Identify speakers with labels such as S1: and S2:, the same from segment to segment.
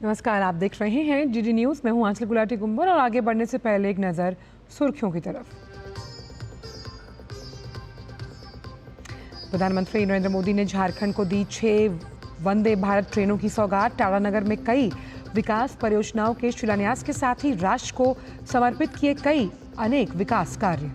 S1: नमस्कार, आप देख रहे हैं डीडी न्यूज। मैं हूं आंचल गुलाटी कुंबर और आगे बढ़ने से पहले एक नजर सुर्खियों की तरफ। प्रधानमंत्री नरेंद्र मोदी ने झारखंड को दी 6 वंदे भारत ट्रेनों की सौगात। टाटानगर में कई विकास परियोजनाओं के शिलान्यास के साथ ही राष्ट्र को समर्पित किए कई अनेक विकास कार्य।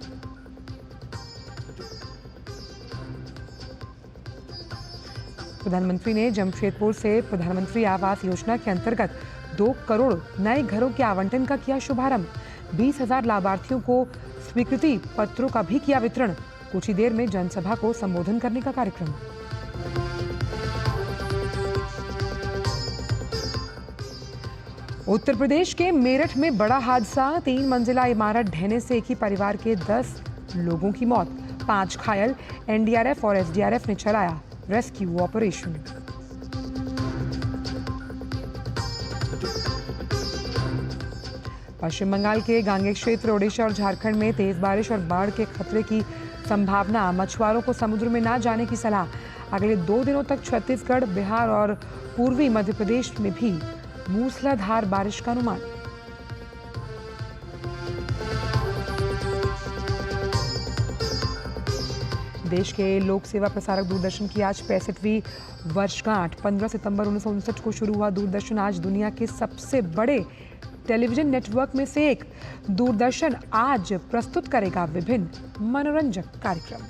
S1: प्रधानमंत्री ने जमशेदपुर से प्रधानमंत्री आवास योजना के अंतर्गत 2 करोड़ नए घरों के आवंटन का किया शुभारंभ। 20,000 लाभार्थियों को स्वीकृति पत्रों का भी किया वितरण। कुछ ही देर में जनसभा को संबोधन करने का कार्यक्रम। उत्तर प्रदेश के मेरठ में बड़ा हादसा। 3 मंजिला इमारत ढहने से एक ही परिवार के 10 लोगों की मौत, 5 घायल। एनडीआरएफ और एसडीआरएफ ने चलाया रेस्क्यू ऑपरेशन। पश्चिम बंगाल के गांगेय क्षेत्र, ओडिशा और झारखंड में तेज बारिश और बाढ़ के खतरे की संभावना। मछुआरों को समुद्र में ना जाने की सलाह। अगले 2 दिनों तक छत्तीसगढ़, बिहार और पूर्वी मध्य प्रदेश में भी मूसलाधार बारिश का अनुमान। देश के लोक सेवा प्रसारक दूरदर्शन की आज 65वीं वर्षगांठ। 15 सितंबर 1959 को शुरू हुआ दूरदर्शन आज दुनिया के सबसे बड़े टेलीविजन नेटवर्क में से एक। दूरदर्शन आज प्रस्तुत करेगा विभिन्न मनोरंजक कार्यक्रम।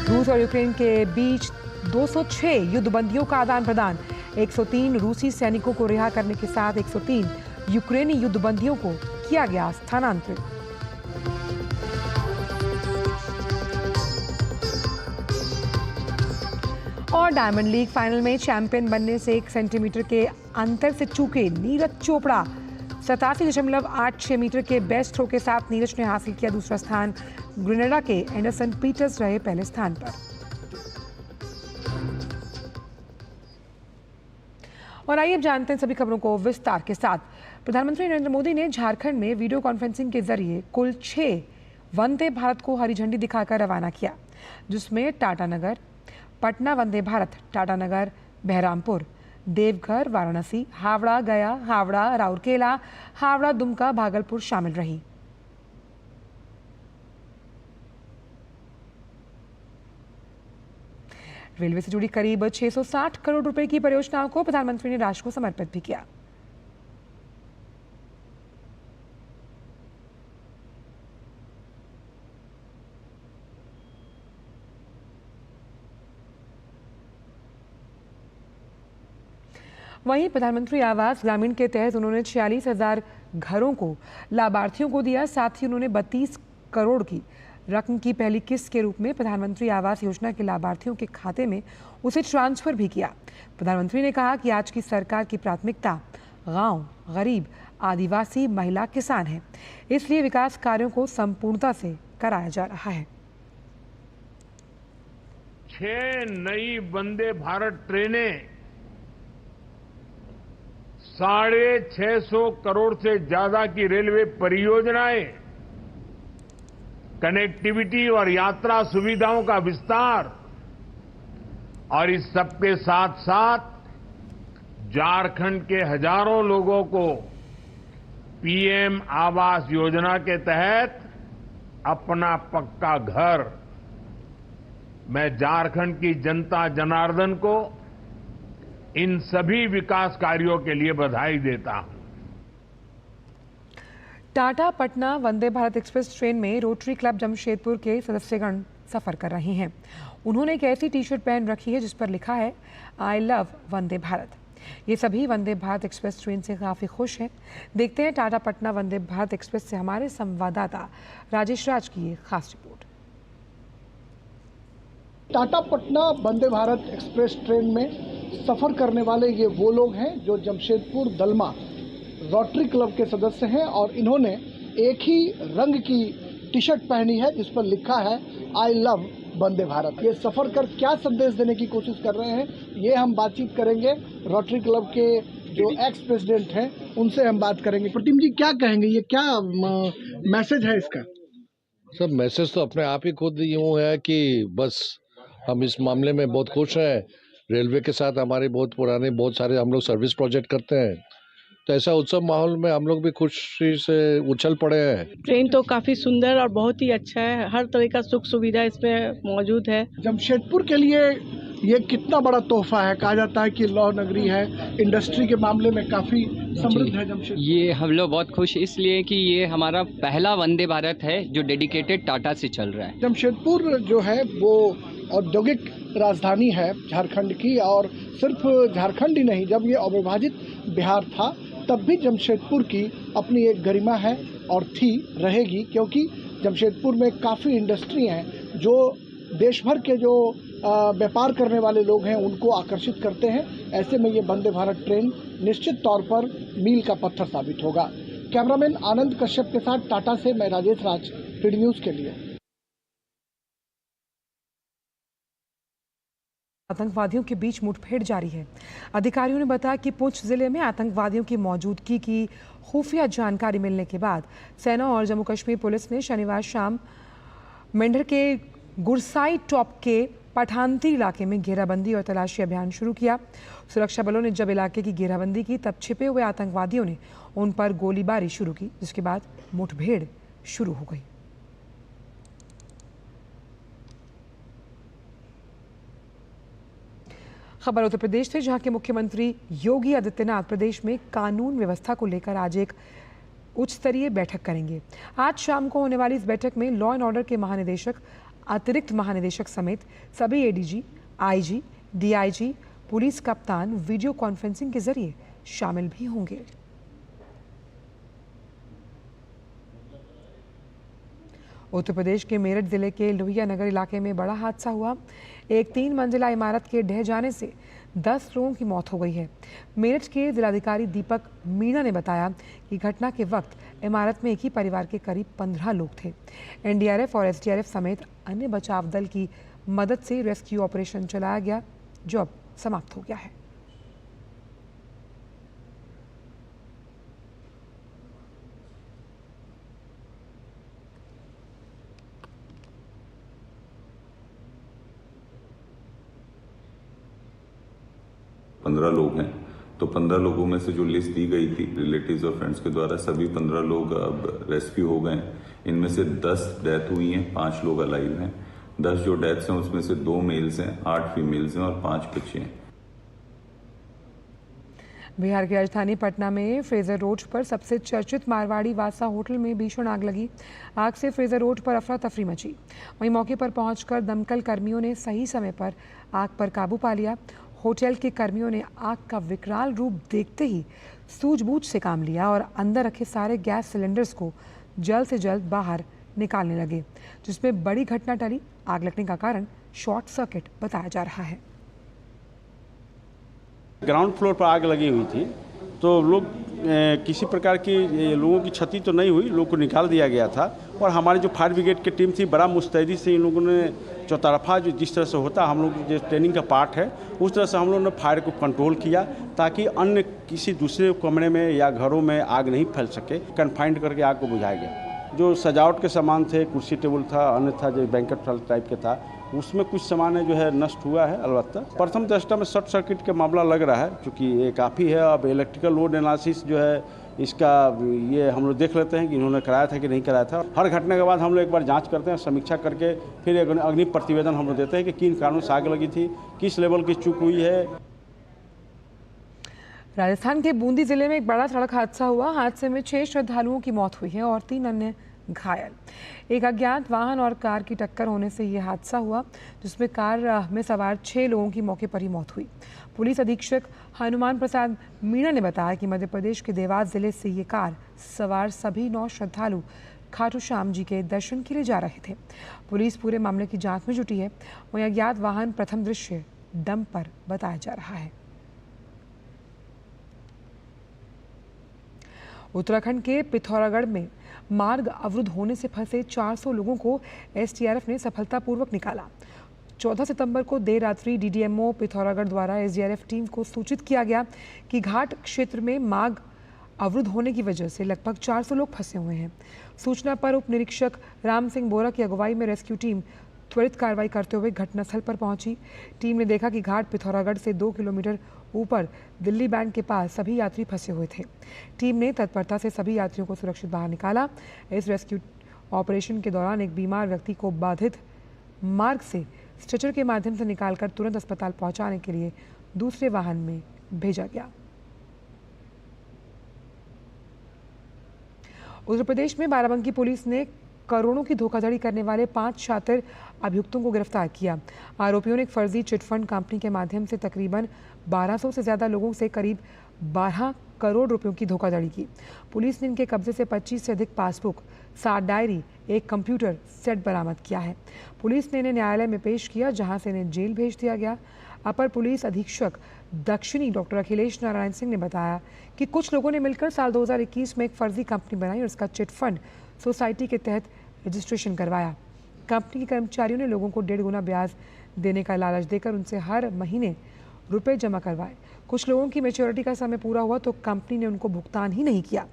S1: रूस और यूक्रेन के बीच 206 युद्धबंदियों का आदान प्रदान। 103 रूसी सैनिकों को रिहा करने के साथ 103 यूक्रेनी युद्धबंदियों को किया गया स्थानांतरित। और डायमंड लीग फाइनल में चैंपियन बनने से 1 सेंटीमीटर के अंतर से चूके नीरज चोपड़ा। 87.86 मीटर के बेस्ट थ्रो के साथ नीरज ने हासिल किया दूसरा स्थान। ग्रेनाडा के एंडरसन पीटर्स रहे पहले स्थान पर। और आइए अब जानते हैं सभी खबरों को विस्तार के साथ। प्रधानमंत्री नरेंद्र मोदी ने झारखंड में वीडियो कॉन्फ्रेंसिंग के जरिए कुल 6 वंदे भारत को हरी झंडी दिखाकर रवाना किया, जिसमें टाटानगर, पटना वंदे भारत, टाटानगर, बहरामपुर, देवघर, वाराणसी, हावड़ा गया, हावड़ा राउरकेला, हावड़ा दुमका, भागलपुर शामिल रही। रेलवे से जुड़ी करीब 660 करोड़ रुपए की परियोजनाओं को प्रधानमंत्री ने राष्ट्र को समर्पित भी किया। वहीं प्रधानमंत्री आवास ग्रामीण के तहत उन्होंने 46,000 घरों को लाभार्थियों को दिया। साथ ही उन्होंने 32 करोड़ की रकम की पहली किस्त के रूप में प्रधानमंत्री आवास योजना के लाभार्थियों के खाते में उसे ट्रांसफर भी किया। प्रधानमंत्री ने कहा कि आज की सरकार की प्राथमिकता गांव, गरीब, आदिवासी, महिला, किसान है, इसलिए विकास कार्यों को संपूर्णता से कराया जा रहा है।
S2: 6 नई वंदे भारत ट्रेनें 650 करोड़ से ज्यादा की रेलवे परियोजनाएं, कनेक्टिविटी और यात्रा सुविधाओं का विस्तार और इस सबके साथ साथ झारखंड के हजारों लोगों को पीएम आवास योजना के तहत अपना पक्का घर। मैं झारखंड की जनता जनार्दन को इन सभी विकास कार्यों के लिए बधाई देता हूं।
S1: टाटा पटना वंदे भारत एक्सप्रेस ट्रेन में रोटरी क्लब जमशेदपुर के सदस्यगण सफर कर रहे हैं। उन्होंने एक ऐसी टी-शर्ट पहन रखी है जिस पर लिखा है आई लव वंदे भारत। ये सभी वंदे भारत एक्सप्रेस ट्रेन से काफी खुश हैं। देखते हैं टाटा पटना वंदे भारत एक्सप्रेस से हमारे संवाददाता राजेश राज की एक खास report.
S3: Tata Patna Vande Bharat express train में सफर करने वाले ये वो लोग हैं जो जमशेदपुर दलमा रोटरी क्लब के सदस्य हैं और इन्होंने एक ही रंग की टी शर्ट पहनी है जिस पर लिखा है आई लव वंदे भारत। ये सफर कर क्या संदेश देने की कोशिश कर रहे हैं, ये हम बातचीत करेंगे रोटरी क्लब के जो एक्स प्रेसिडेंट हैं उनसे हम बात करेंगे। प्रतिम जी क्या कहेंगे, ये क्या मैसेज है इसका?
S4: सब मैसेज तो अपने आप ही खुद यूँ है कि बस हम इस मामले में बहुत खुश हैं। रेलवे के साथ हमारे बहुत पुराने बहुत सारे हम लोग सर्विस प्रोजेक्ट करते हैं, तो ऐसा उत्सव माहौल में हम लोग भी खुशी से उछल पड़े हैं।
S5: ट्रेन तो काफ़ी सुंदर और बहुत ही अच्छा है, हर तरह का सुख सुविधा इसमें मौजूद है।
S3: जमशेदपुर के लिए ये कितना बड़ा तोहफा है। कहा जाता है कि लौह नगरी है, इंडस्ट्री के मामले में काफ़ी समृद्ध है जमशेदपुर।
S6: ये हम लोग बहुत खुश इसलिए कि ये हमारा पहला वंदे भारत है जो डेडिकेटेड टाटा से चल रहा है।
S3: जमशेदपुर जो है वो औद्योगिक राजधानी है झारखंड की, और सिर्फ झारखंड ही नहीं, जब ये अविभाजित बिहार था तब भी जमशेदपुर की अपनी एक गरिमा है और थी, रहेगी, क्योंकि जमशेदपुर में काफ़ी इंडस्ट्री हैं जो देश भर के जो व्यापार करने वाले लोग हैं उनको आकर्षित करते हैं। ऐसे में ये वंदे भारत ट्रेन निश्चित तौर पर मील का पत्थर साबित होगा। कैमरामैन आनंद कश्यप के साथ टाटा से मैं राजेश राज, टीडी न्यूज़ के लिए।
S1: आतंकवादियों के बीच मुठभेड़ जारी है। अधिकारियों ने बताया कि पुंछ जिले में आतंकवादियों की मौजूदगी की खुफिया जानकारी मिलने के बाद सेना और जम्मू कश्मीर पुलिस ने शनिवार शाम मेंढर के गुरसाई टॉप के पठानती इलाके में घेराबंदी और तलाशी अभियान शुरू किया। सुरक्षा बलों ने जब इलाके की घेराबंदी की तब छिपे हुए आतंकवादियों ने उन पर गोलीबारी शुरू की, जिसके बाद मुठभेड़ शुरू हो गई। खबर उत्तर प्रदेश से, जहां के मुख्यमंत्री योगी आदित्यनाथ प्रदेश में कानून व्यवस्था को लेकर आज एक उच्च स्तरीय बैठक करेंगे। आज शाम को होने वाली इस बैठक में लॉ एंड ऑर्डर के महानिदेशक, अतिरिक्त महानिदेशक समेत सभी एडीजी, आईजी, डीआईजी, पुलिस कप्तान वीडियो कॉन्फ्रेंसिंग के जरिए शामिल भी होंगे। उत्तर प्रदेश के मेरठ जिले के लोहिया नगर इलाके में बड़ा हादसा हुआ। एक 3 मंजिला इमारत के ढह जाने से 10 लोगों की मौत हो गई है। मेरठ के जिलाधिकारी दीपक मीणा ने बताया कि घटना के वक्त इमारत में एक ही परिवार के करीब 15 लोग थे। एनडीआरएफ और एसडीआरएफ समेत अन्य बचाव दल की मदद से रेस्क्यू ऑपरेशन चलाया गया, जो अब समाप्त हो गया है।
S7: पंद्रह लोग हैं, तो 15 लोगों में से जो लिस्ट दी गई थी रिलेटिव्स और फ्रेंड्स के द्वारा, सभी 15 लोग अब रेस्क्यू हो गए। इनमें से 10 डेथ हुई हैं, 5 लोग अलाइव हैं। 10 जो डेथ्स हैं उसमें से 2 मेल्स हैं, 8 फीमेल्स हैं और 5 बच्चे हैं।
S1: बिहार की राजधानी पटना में फ्रेजर रोड पर सबसे चर्चित मारवाड़ी वासा होटल में भीषण आग लगी। आग से फ्रेजर रोड पर अफरा तफरी मची। वहीं मौके पर पहुंचकर दमकल कर्मियों ने सही समय पर आग पर काबू पा लिया। होटल के कर्मियों ने आग का विकराल रूप देखते ही सूझबूझ से काम लिया और अंदर रखे सारे गैस सिलेंडर्स को जल्द से जल्द बाहर निकालने लगे, जिसमें बड़ी घटना टली। आग लगने का कारण शॉर्ट सर्किट बताया जा रहा है।
S8: ग्राउंड फ्लोर पर आग लगी हुई थी, तो लोग किसी प्रकार की लोगों की क्षति तो नहीं हुई, लोगों को निकाल दिया गया था। और हमारी जो फायर ब्रिगेड की टीम थी, बड़ा मुस्तैदी से इन लोगों ने चौतरफा जो जिस तरह से होता हम लोग जो ट्रेनिंग का पार्ट है, उस तरह से हम लोगों ने फायर को कंट्रोल किया ताकि अन्य किसी दूसरे कमरे में या घरों में आग नहीं फैल सके। कन्फाइंड करके आग को बुझाया गया। जो सजावट के सामान थे, कुर्सी टेबल था, अन्य था जो बैंकेट हॉल टाइप के था, उसमें कुछ सामान जो है नष्ट हुआ है। अलबत्ता प्रथम दृष्टया में शॉर्ट सर्किट का मामला लग रहा है, क्योंकि ये काफ़ी है। अब इलेक्ट्रिकल लोड एनालिसिस जो है इसका ये हम लोग देख लेते हैं कि इन्होंने कराया था कि नहीं कराया था। हर घटना के बाद हम लोग एक बार जांच करते हैं, समीक्षा करके फिर अग्नि प्रतिवेदन हम लोग देते हैं कि किन कारणों से आग लगी थी, किस लेवल की चूक हुई है।
S1: राजस्थान के बूंदी जिले में एक बड़ा सड़क हादसा हुआ। हादसे में 6 श्रद्धालुओं की मौत हुई है और 3 अन्य घायल। एक अज्ञात वाहन और कार की टक्कर होने से यह हादसा हुआ, जिसमें कार में सवार 6 लोगों की मौके पर ही मौत हुई। पुलिस अधीक्षक हनुमान प्रसाद मीणा ने बताया कि मध्य प्रदेश के देवास जिले से ये कार सवार सभी 9 श्रद्धालु खाटू श्याम जी के दर्शन के लिए जा रहे थे। पुलिस पूरे मामले की जांच में जुटी है। वहीं अज्ञात वाहन प्रथम दृश्य डंपर बताया जा रहा है। उत्तराखंड के पिथौरागढ़ में मार्ग अवरुद्ध होने से फंसे 400 लोगों को एसडीआरएफ ने सफलतापूर्वक निकाला। 14 सितंबर को देर रात्रि डीडीएमओ पिथौरागढ़ द्वारा एसडीआरएफ टीम को सूचित किया गया कि घाट क्षेत्र में मार्ग अवरुद्ध होने की वजह से लगभग 400 लोग फंसे हुए हैं। सूचना पर उप निरीक्षक राम सिंह बोरा की अगुवाई में रेस्क्यू टीम त्वरित कार्रवाई करते हुए घटनास्थल पर पहुंची। टीम ने देखा कि घाट पिथौरागढ़ से 2 किलोमीटर ऊपर दिल्ली बैंड के पास सभी यात्री फंसे हुए थे। टीम ने तत्परता से सभी यात्रियों को सुरक्षित बाहर निकाला। इस रेस्क्यू ऑपरेशन के दौरान एक बीमार व्यक्ति को बाधित मार्ग से स्ट्रेचर के माध्यम से निकालकर तुरंत अस्पताल पहुंचाने के लिए दूसरे वाहन में भेजा गया। उत्तर प्रदेश में बाराबंकी पुलिस ने करोड़ों की धोखाधड़ी करने वाले 5 शातिर अभियुक्तों को गिरफ्तार किया। आरोपियों ने एक फर्जी चिटफंड कंपनी के माध्यम से तकरीबन 1200 से ज्यादा लोगों से करीब 12 करोड़ रुपयों की धोखाधड़ी की। पुलिस ने इनके कब्जे से 25 से अधिक पासबुक, 7 डायरी, एक कंप्यूटर सेट बरामद किया है। पुलिस ने इन्हें न्यायालय में पेश किया, जहां से इन्हें जेल भेज दिया गया। अपर पुलिस अधीक्षक दक्षिणी डॉक्टर अखिलेश नारायण सिंह ने बताया कि कुछ लोगों ने मिलकर साल 2021 में एक फर्जी कंपनी बनाई और इसका चिटफंड सोसाइटी के तहत रजिस्ट्रेशन करवाया। कंपनी के कर्मचारियों ने लोगों को 1.5 गुना ब्याज देने का लालच देकर उनसे हर महीने रुपए जमा करवाए। कुछ लोगों की मैच्योरिटी का समय पूरा हुआ तो कंपनी ने उनको भुगतान ही नहीं किया।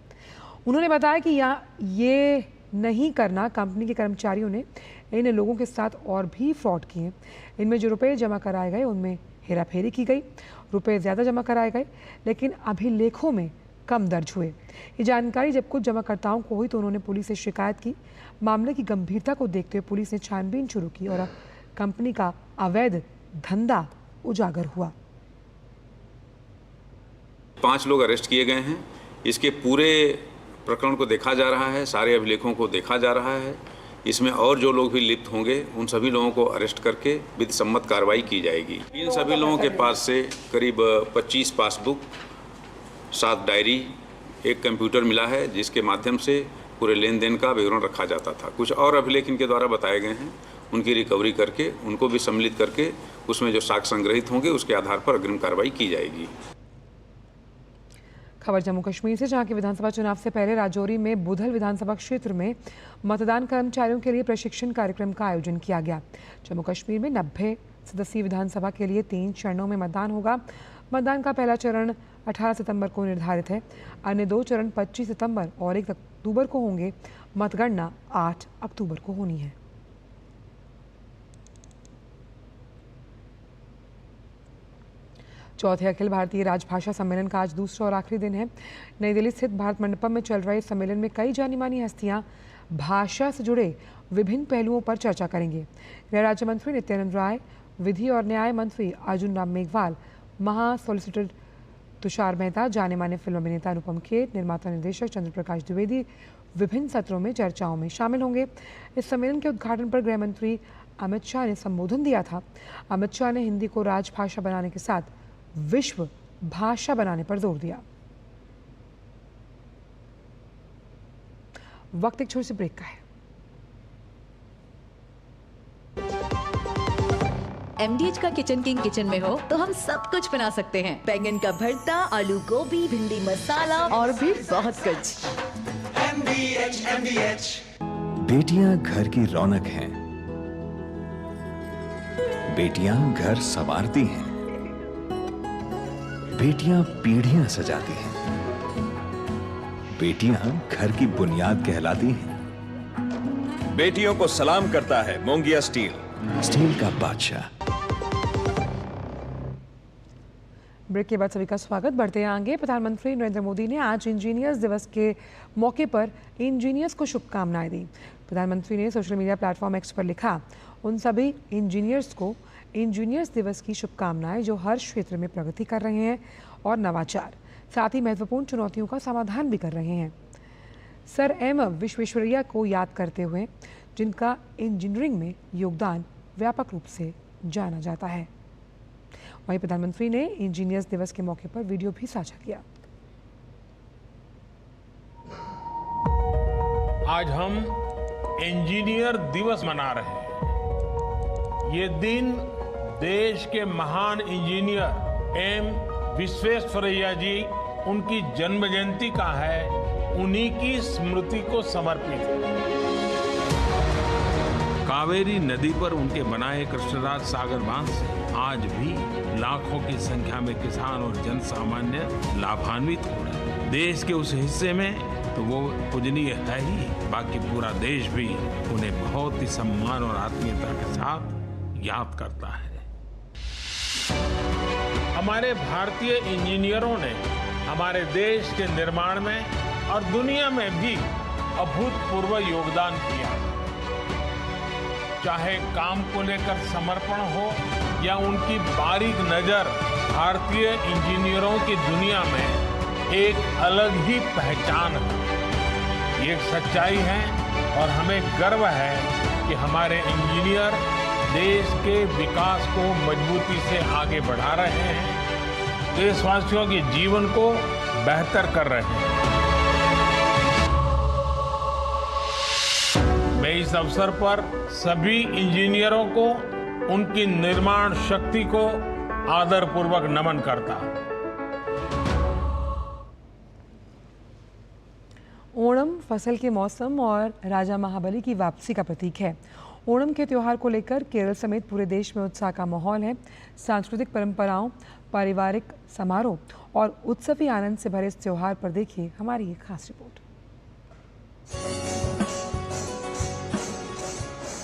S1: उन्होंने बताया कि ये नहीं करना कंपनी के कर्मचारियों ने इन लोगों के साथ और भी फ्रॉड किए। इनमें जो रुपए जमा कराए गए उनमें हेराफेरी की गई। रुपए ज़्यादा जमा कराए गए लेकिन अभिलेखों में कम दर्ज हुए। ये जानकारी जब कुछ जमाकर्ताओं को हुई तो उन्होंने पुलिस से शिकायत की। मामले की गंभीरता को देखते हुए पुलिस ने छानबीन शुरू की और कंपनी का अवैध धंधा उजागर हुआ।
S9: 5 लोग अरेस्ट किए गए हैं। इसके पूरे प्रकरण को देखा जा रहा है, सारे अभिलेखों को देखा जा रहा है। इसमें और जो लोग भी लिप्त होंगे उन सभी लोगों को अरेस्ट करके विधि सम्मत कार्रवाई की जाएगी। इन सभी लोगों के पास से करीब 25 पासबुक, 7 डायरी, एक कंप्यूटर मिला है जिसके माध्यम से पूरे लेन देन का विवरण रखा जाता था। कुछ और अभिलेख इनके द्वारा बताए गए हैं, उनकी रिकवरी करके उनको भी सम्मिलित करके उसमें जो साक्ष्य संग्रहित होंगे उसके आधार पर अग्रिम कार्रवाई की जाएगी।
S1: खबर जम्मू कश्मीर से, जहां के विधानसभा चुनाव से पहले राजौरी में बुधल विधानसभा क्षेत्र में मतदान कर्मचारियों के लिए प्रशिक्षण कार्यक्रम का आयोजन किया गया। जम्मू कश्मीर में 90 सदस्यीय विधानसभा के लिए 3 चरणों में मतदान होगा। मतदान का पहला चरण 18 सितंबर को निर्धारित है। अन्य 2 चरण 25 सितंबर और 1 अक्टूबर को होंगे। मतगणना 8 अक्टूबर को होनी है। चौथे अखिल भारतीय राजभाषा सम्मेलन का आज दूसरा और आखिरी दिन है। नई दिल्ली स्थित भारत मंडपम में चल रहे इस सम्मेलन में कई जानी मानी हस्तियां भाषा से जुड़े विभिन्न पहलुओं पर चर्चा करेंगे। गृह राज्य मंत्री नित्यानंद राय, विधि और न्याय मंत्री अर्जुन राम मेघवाल, महा सॉलिसिटर तुषार मेहता, जाने माने फिल्म अभिनेता अनुपम खेर, निर्माता निर्देशक चंद्र प्रकाश द्विवेदी विभिन्न सत्रों में चर्चाओं में शामिल होंगे। इस सम्मेलन के उद्घाटन पर गृह मंत्री अमित शाह ने संबोधन दिया था। अमित शाह ने हिंदी को राजभाषा बनाने के साथ विश्व भाषा बनाने पर जोर दिया। वक्त एक छोटे से ब्रेक का है।
S10: MDH का किचन किंग किचन में हो तो हम सब कुछ बना सकते हैं। बैंगन का भरता, आलू गोभी, भिंडी मसाला और भी बहुत कुछ।
S11: MDH। बेटियां घर की रौनक हैं। बेटियां घर संवारती हैं। बेटियां पीढ़ियां सजाती हैं। बेटियां घर की बुनियाद कहलाती हैं। बेटियों को सलाम करता है मोंगिया स्टील, स्टील का बादशाह।
S1: ब्रेक के बाद सभी का स्वागत। बढ़ते हैं आगे। प्रधानमंत्री नरेंद्र मोदी ने आज इंजीनियर्स दिवस के मौके पर इंजीनियर्स को शुभकामनाएं दी। प्रधानमंत्री ने सोशल मीडिया प्लेटफॉर्म एक्स पर लिखा, उन सभी इंजीनियर्स को इंजीनियर्स दिवस की शुभकामनाएं जो हर क्षेत्र में प्रगति कर रहे हैं और नवाचार, साथ ही महत्वपूर्ण चुनौतियों का समाधान भी कर रहे हैं। सर एम विश्वेश्वरैया को याद करते हुए जिनका इंजीनियरिंग में योगदान व्यापक रूप से जाना जाता है। वहीं प्रधानमंत्री ने इंजीनियर्स दिवस के मौके पर वीडियो भी साझा किया।
S2: आज हम इंजीनियर दिवस मना रहे हैं। ये दिन देश के महान इंजीनियर एम विश्वेश्वरैया जी, उनकी जन्म जयंती का है, उन्हीं की स्मृति को समर्पित है। कावेरी नदी पर उनके बनाए कृष्णराज सागर बांध से आज भी लाखों की संख्या में किसान और जन सामान्य लाभान्वित हो रहे हैं।
S12: देश के उस हिस्से में तो वो पूजनीय है ही, बाकी पूरा देश भी उन्हें बहुत ही सम्मान और आत्मीयता के साथ याद करता है। हमारे भारतीय इंजीनियरों ने हमारे देश के निर्माण में और दुनिया में भी अभूतपूर्व योगदान किया। चाहे काम को लेकर समर्पण हो या उनकी बारीक नजर भारतीय इंजीनियरों की दुनिया में एक अलग ही पहचान है। ये एक सच्चाई है और हमें गर्व है कि हमारे इंजीनियर देश के विकास को मजबूती से आगे बढ़ा रहे हैं, देशवासियों के जीवन को बेहतर कर रहे हैं। मैं इस अवसर पर सभी इंजीनियरों को उनकी निर्माण शक्ति को आदरपूर्वक नमन करता हूं।
S1: ओणम फसल के मौसम और राजा महाबली की वापसी का प्रतीक है। ओणम के त्योहार को लेकर केरल समेत पूरे देश में उत्साह का माहौल है। सांस्कृतिक परंपराओं, पारिवारिक समारोह और उत्सवी आनंद से भरे इस त्योहार पर देखिए हमारी ये खास रिपोर्ट।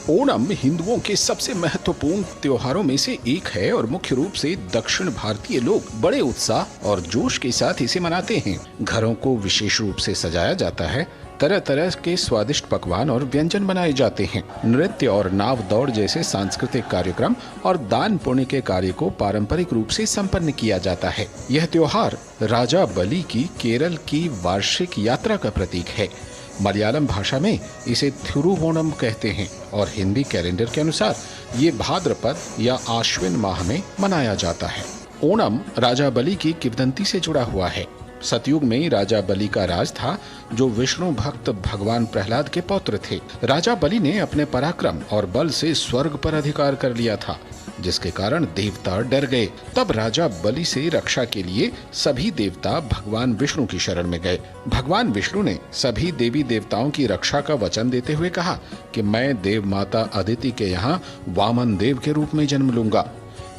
S13: ओणम हिंदुओं के सबसे महत्वपूर्ण त्योहारों में से एक है और मुख्य रूप से दक्षिण भारतीय लोग बड़े उत्साह और जोश के साथ इसे मनाते हैं। घरों को विशेष रूप से सजाया जाता है, तरह तरह के स्वादिष्ट पकवान और व्यंजन बनाए जाते हैं। नृत्य और नाव दौड़ जैसे सांस्कृतिक कार्यक्रम और दान पुण्य के कार्य को पारंपरिक रूप से संपन्न किया जाता है। यह त्योहार राजा बलि की केरल की वार्षिक यात्रा का प्रतीक है। मलयालम भाषा में इसे थिरुवोणम कहते हैं और हिंदी कैलेंडर के अनुसार ये भाद्रपद या आश्विन माह में मनाया जाता है। ओणम राजा बलि की किंवदंती से जुड़ा हुआ है। सतयुग में राजा बलि का राज था, जो विष्णु भक्त भगवान प्रहलाद के पौत्र थे। राजा बलि ने अपने पराक्रम और बल से स्वर्ग पर अधिकार कर लिया था, जिसके कारण देवता डर गए। तब राजा बलि से रक्षा के लिए सभी देवता भगवान विष्णु की शरण में गए। भगवान विष्णु ने सभी देवी देवताओं की रक्षा का वचन देते हुए कहा कि मैं देव माता अदिति के यहाँ वामन देव के रूप में जन्म लूंगा।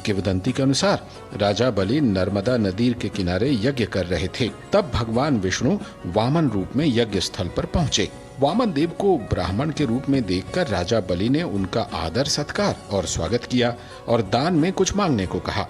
S13: किंवदंती के अनुसार राजा बलि नर्मदा नदी के किनारे यज्ञ कर रहे थे। तब भगवान विष्णु वामन रूप में यज्ञ स्थल पर पहुँचे। वामन देव को ब्राह्मण के रूप में देखकर राजा बलि ने उनका आदर सत्कार और स्वागत किया और दान में कुछ मांगने को कहा।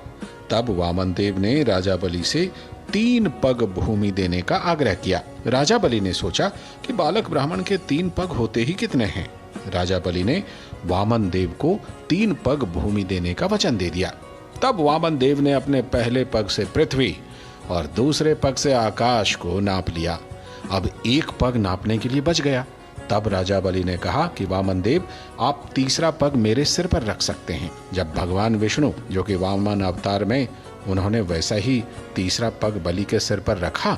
S13: तब वामन देव ने राजा बलि से 3 पग भूमि देने का आग्रह किया। राजा बलि ने सोचा कि बालक ब्राह्मण के 3 पग होते ही कितने हैं। राजा बलि ने वामन देव को 3 पग भूमि देने का वचन दे दिया। तब वामन देव ने अपने पहले पग से पृथ्वी और दूसरे पग से आकाश को नाप लिया। अब 1 पग नापने के लिए बच गया। तब राजा बलि ने कहा कि वामन देव, आप तीसरा पग मेरे सिर पर रख सकते हैं। जब भगवान विष्णु, जो कि वामन अवतार में, उन्होंने वैसा ही तीसरा पग बलि के सिर पर रखा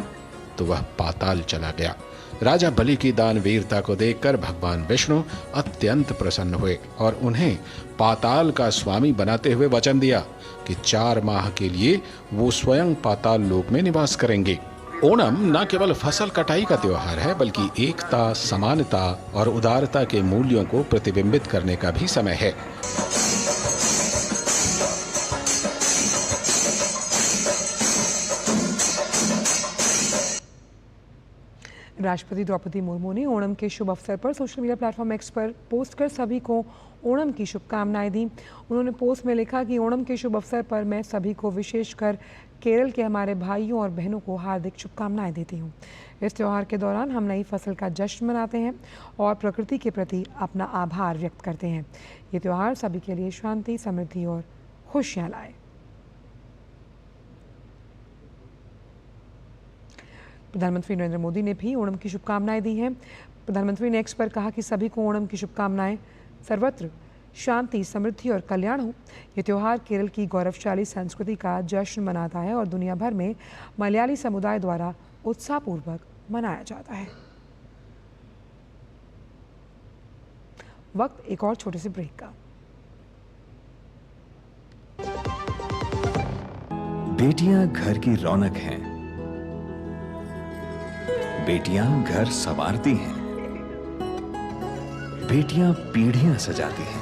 S13: तो वह पाताल चला गया। राजा बलि की दानवीरता को देखकर भगवान विष्णु अत्यंत प्रसन्न हुए और उन्हें पाताल का स्वामी बनाते हुए वचन दिया कि 4 माह के लिए वो स्वयं पाताल लोक में निवास करेंगे। ओणम न केवल फसल कटाई का त्योहार है, बल्कि एकता, समानता और उदारता के मूल्यों को प्रतिबिंबित करने का भी समय है।
S1: राष्ट्रपति द्रौपदी मुर्मू ने ओणम के शुभ अवसर पर सोशल मीडिया प्लेटफॉर्म एक्स पर पोस्ट कर सभी को ओणम की शुभकामनाएं दी। उन्होंने पोस्ट में लिखा कि ओणम के शुभ अवसर पर मैं सभी को, विशेषकर केरल के हमारे भाइयों और बहनों को हार्दिक शुभकामनाएं देती हूं। इस त्यौहार के दौरान हम नई फसल का जश्न मनाते हैं और प्रकृति के प्रति अपना आभार व्यक्त करते हैं। ये त्यौहार सभी के लिए शांति, समृद्धि और खुशियाँ लाए। प्रधानमंत्री नरेंद्र मोदी ने भी ओणम की शुभकामनाएं दी हैं। प्रधानमंत्री ने एक्स पर कहा कि सभी को ओणम की शुभकामनाएं। सर्वत्र शांति, समृद्धि और कल्याण हो। ये त्यौहार केरल की गौरवशाली संस्कृति का जश्न मनाता है और दुनिया भर में मलयाली समुदाय द्वारा उत्साहपूर्वक मनाया जाता है। वक्त एक और छोटे से ब्रेक का।
S11: बेटियां घर की रौनक हैं। बेटियां घर संवारती हैं। बेटियां पीढ़ियां सजाती हैं।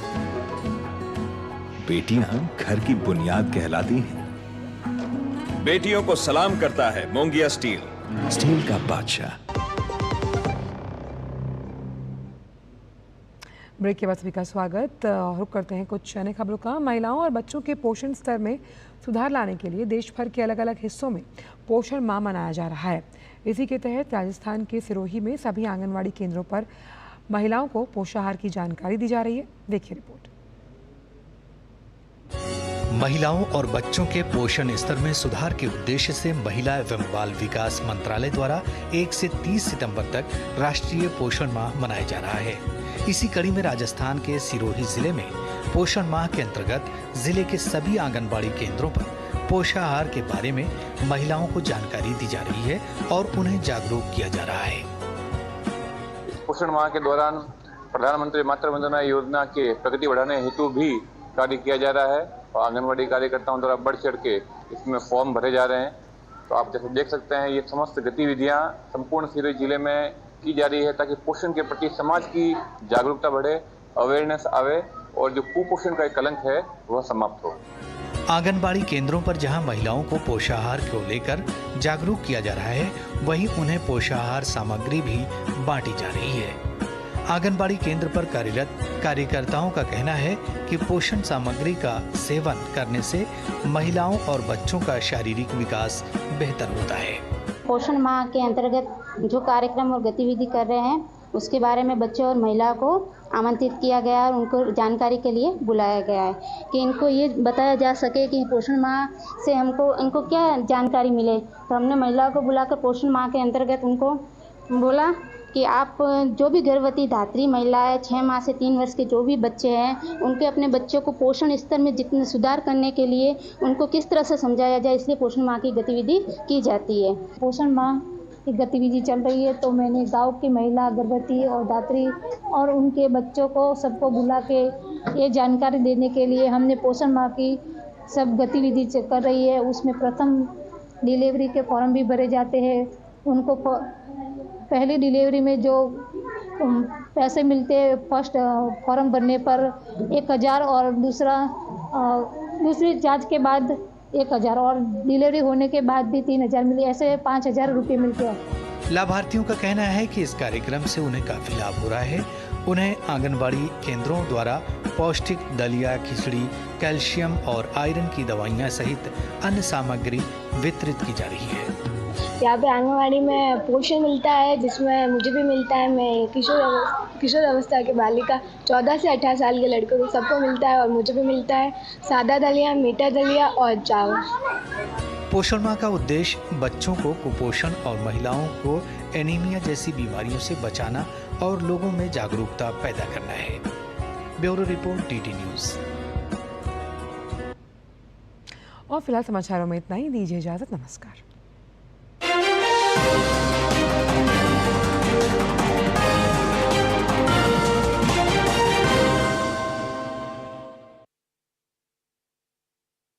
S11: बेटियां घर की बुनियाद कहलाती हैं।
S14: बेटियों को सलाम करता है मोंगिया स्टील।
S11: स्टील का बादशाह।
S1: ब्रेक के बाद सभी का स्वागत। रुक करते हैं कुछ अन्य खबरों का। महिलाओं और बच्चों के पोषण स्तर में सुधार लाने के लिए देश भर के अलग अलग हिस्सों में पोषण माह मनाया जा रहा है। इसी के तहत राजस्थान के सिरोही में सभी आंगनवाड़ी केंद्रों पर महिलाओं को पोषाहार की जानकारी दी जा रही है। देखिए रिपोर्ट।
S14: महिलाओं और बच्चों के पोषण स्तर में सुधार के उद्देश्य से महिला एवं बाल विकास मंत्रालय द्वारा 1 से 30 सितंबर तक राष्ट्रीय पोषण माह मनाया जा रहा है। इसी कड़ी में राजस्थान के सिरोही जिले में पोषण माह के अंतर्गत जिले के सभी आंगनबाड़ी केंद्रों पर पोषाहार के बारे में महिलाओं को जानकारी दी जा रही है और उन्हें जागरूक किया जा रहा है।
S15: पोषण माह के दौरान प्रधानमंत्री मातृ वंदना योजना के प्रगति बढ़ाने हेतु भी कार्य किया जा रहा है और आंगनबाड़ी कार्यकर्ताओं द्वारा बढ़ चढ़ के इसमें फॉर्म भरे जा रहे हैं। तो आप जैसे देख सकते हैं ये समस्त गतिविधियां संपूर्ण सिरोही जिले में की जा रही है ताकि पोषण के प्रति समाज की जागरूकता बढ़े, अवेयरनेस आवे और जो कुपोषण का एक कलंक है वह समाप्त हो।
S14: आंगनबाड़ी केंद्रों पर जहां महिलाओं को पोषाहार को लेकर जागरूक किया जा रहा है, वहीं उन्हें पोषाहार सामग्री भी बांटी जा रही है। आंगनबाड़ी केंद्र पर कार्यरत कार्यकर्ताओं का कहना है कि पोषण सामग्री का सेवन करने से महिलाओं और बच्चों का शारीरिक विकास बेहतर होता है।
S16: पोषण माह के अंतर्गत जो कार्यक्रम और गतिविधि कर रहे हैं उसके बारे में बच्चों और महिला को आमंत्रित किया गया और उनको जानकारी के लिए बुलाया गया है कि इनको ये बताया जा सके कि पोषण माह से इनको क्या जानकारी मिले। तो हमने महिलाओं को बुलाकर पोषण माह के अंतर्गत उनको बोला कि आप जो भी गर्भवती धात्री महिलाएं 6 माह से 3 वर्ष के जो भी बच्चे हैं उनके अपने बच्चों को पोषण स्तर में जितने सुधार करने के लिए उनको किस तरह से समझाया जाए, इसलिए पोषण माह की गतिविधि की जाती है।
S17: पोषण माह की गतिविधि चल रही है तो मैंने गांव की महिला गर्भवती और धात्री और उनके बच्चों को सबको बुला के ये जानकारी देने के लिए हमने पोषण माह की सब गतिविधि कर रही है। उसमें प्रथम डिलीवरी के फॉर्म भी भरे जाते हैं। उनको पहली डिलीवरी में जो पैसे मिलते हैं फर्स्ट फॉर्म भरने पर 1000 और दूसरी जांच के बाद 1000 और डिलीवरी होने के बाद भी 3000 मिले, ऐसे 5000 रुपये मिलते हैं।
S14: लाभार्थियों का कहना है कि इस कार्यक्रम से उन्हें काफी लाभ हो रहा है। उन्हें आंगनबाड़ी केंद्रों द्वारा पौष्टिक दलिया, खिचड़ी, कैल्शियम और आयरन की दवाइयां सहित अन्य सामग्री वितरित की जा रही है।
S17: यहाँ पे आंगनबाड़ी में पोषण मिलता है जिसमें मुझे भी मिलता है। मैं किशोर अवस्था के बालिका 14 से 18 साल के लड़कों को सबको मिलता है और मुझे भी मिलता है। सादा दलिया, मीठा दलिया और चावल।
S14: पोषण माह का उद्देश्य बच्चों को कुपोषण और महिलाओं को एनीमिया जैसी बीमारियों से बचाना और लोगों में जागरूकता पैदा करना है। Bureau report, DD news.
S1: और फिलहाल समाचारों में इतना ही। दीजिए इजाजत। नमस्कार।